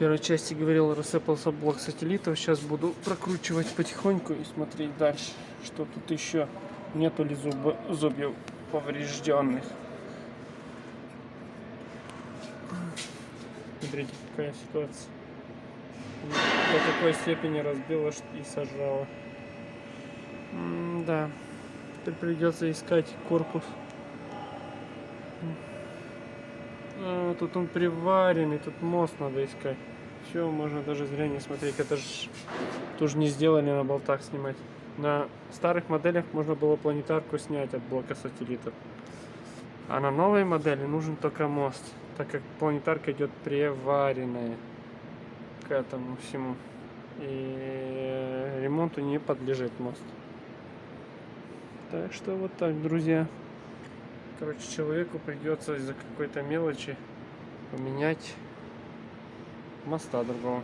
первой части говорил, рассыпался блок сателлитов. Сейчас буду прокручивать потихоньку и смотреть дальше, что тут еще. Нету ли зубьев поврежденных. Смотрите, какая ситуация. До такой степени разбила и сожрала. Да. Теперь придется искать корпус. Тут он приваренный, тут мост надо искать. Все, можно даже зря не смотреть. Это же тоже не сделали на болтах снимать. На старых моделях можно было планетарку снять от блока сателлитов. А на новой модели нужен только мост, так как планетарка идет приваренная к этому всему. И ремонту не подлежит мост. Так что вот так, друзья. Короче, человеку придется из-за какой-то мелочи поменять моста другого.